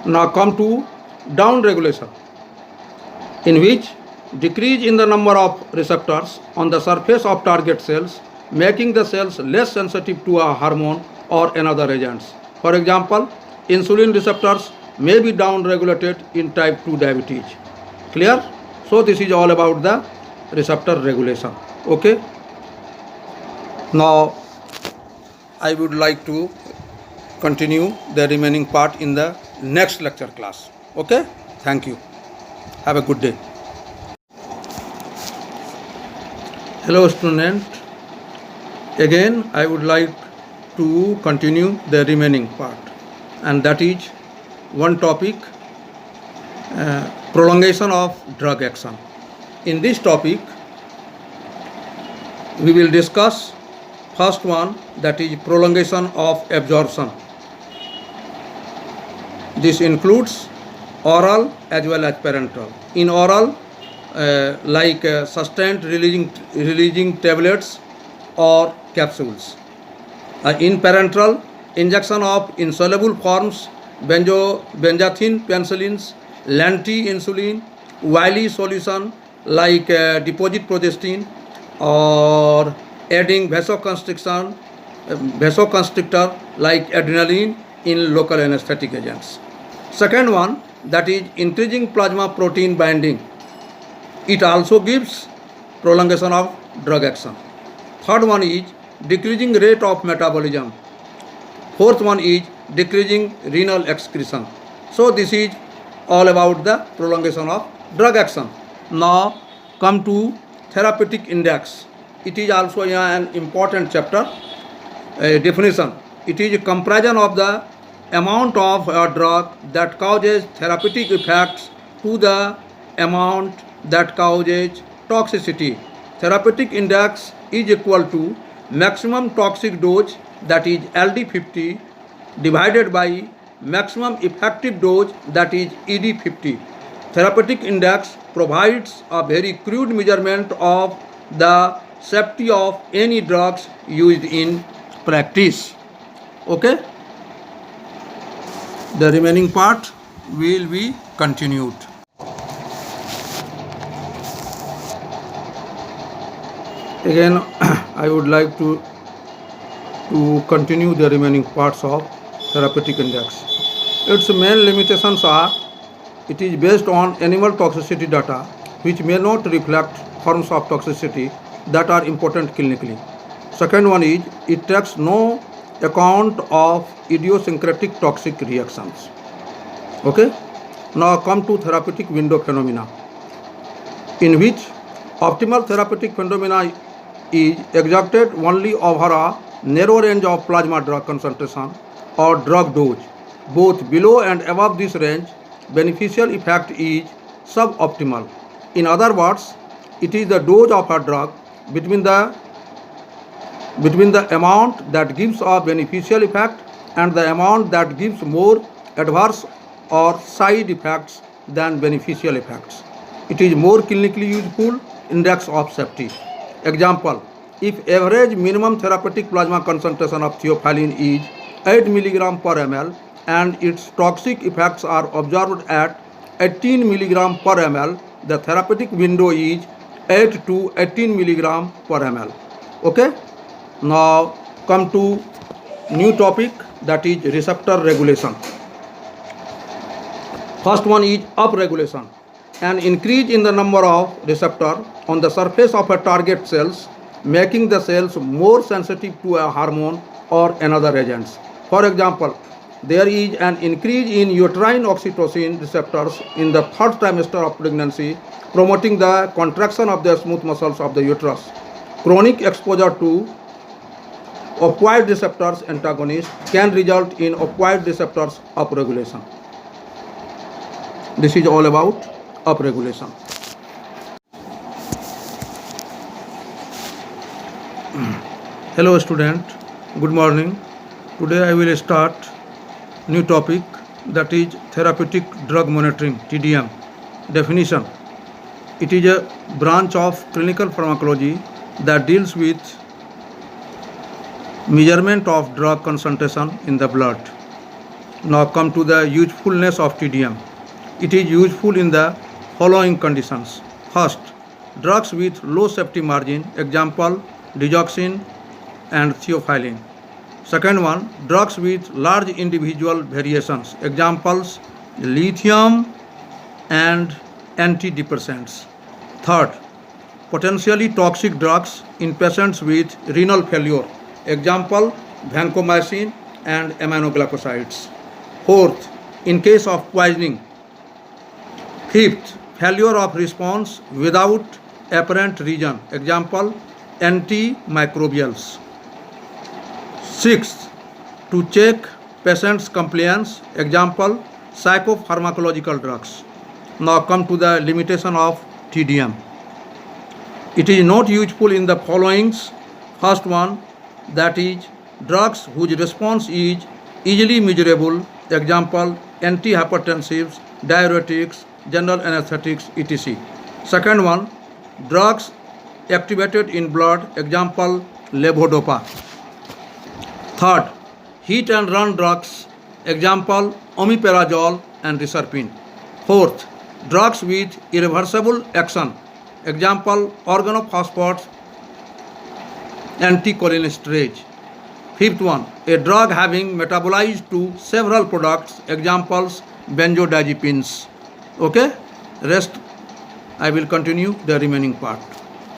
Now come to down regulation, in which decrease in the number of receptors on the surface of target cells, making the cells less sensitive to a hormone or another agents. For example, insulin receptors may be down regulated in type 2 diabetes. Clear? So this is all about the receptor regulation. Okay. Now I would like to continue the remaining part in the next lecture class. Okay. Thank you. Have a good day. Hello student. Again I would like to continue the remaining part, and that is one topic, prolongation of drug action. In this topic we will discuss first one, that is prolongation of absorption. This includes oral as well as parenteral. In oral, sustained releasing tablets or capsules. In parenteral, injection of insoluble forms, benzathine penicillins, lanti-insulin, oily solution like deposit progestin, or adding vasoconstrictor like adrenaline in local anesthetic agents. Second one, that is increasing plasma protein binding. It also gives prolongation of drug action. Third one is decreasing rate of metabolism. Fourth one is decreasing renal excretion. So this is all about the prolongation of drug action. Now come to therapeutic index. It is also an important chapter. Definition. It is a comparison of the amount of a drug that causes therapeutic effects to the amount that causes toxicity. Therapeutic index is equal to maximum toxic dose, that is LD50, divided by maximum effective dose, that is ED50. Therapeutic index provides a very crude measurement of the safety of any drugs used in practice. Okay? The remaining part will be continued. Again, I would like to continue the remaining parts of therapeutic index. Its main limitations are: it is based on animal toxicity data, which may not reflect forms of toxicity that are important clinically. Second one is, it takes no account of idiosyncratic toxic reactions. Okay? Now come to therapeutic window phenomena, in which optimal therapeutic phenomena is exerted only over a narrow range of plasma drug concentration or drug dose. Both below and above this range, beneficial effect is suboptimal. In other words, it is the dose of a drug between the amount that gives a beneficial effect and the amount that gives more adverse or side effects than beneficial effects. It is more clinically useful index of safety. Example: if average minimum therapeutic plasma concentration of theophylline is 8 mg per ml and its toxic effects are observed at 18 mg per ml, the therapeutic window is 8 to 18 mg per ml. Okay? Now come to new topic, that is receptor regulation. First one is upregulation. An increase in the number of receptors on the surface of a target cells, making the cells more sensitive to a hormone or another agents. For example, there is an increase in uterine oxytocin receptors in the third trimester of pregnancy, promoting the contraction of the smooth muscles of the uterus. Chronic exposure to opioid receptors antagonists can result in opioid receptors upregulation. This is all about upregulation. Hello student, good morning. Today I will start new topic, that is therapeutic drug monitoring, TDM. Definition: it is a branch of clinical pharmacology that deals with measurement of drug concentration in the blood. Now come to the usefulness of TDM. It is useful in the following conditions. First, drugs with low safety margin, example digoxin and theophylline. Second one, drugs with large individual variations, examples lithium and antidepressants. Third, potentially toxic drugs in patients with renal failure, example vancomycin and aminoglycosides. Fourth, in case of poisoning. Fifth, failure of response without apparent reason, example antimicrobials. Sixth, to check patient's compliance, example psychopharmacological drugs. Now come to the limitation of TDM. It is not useful in the followings. First one, that is drugs whose response is easily measurable, example antihypertensives, diuretics, general anesthetics, etc. Second one, drugs activated in blood, example levodopa. Third, hit and run drugs, example omeprazole and reserpine. Fourth, drugs with irreversible action, example organophosphates, anticholinesterase. Fifth one, a drug having metabolized to several products, examples benzodiazepines. Okay, rest I will continue the remaining part.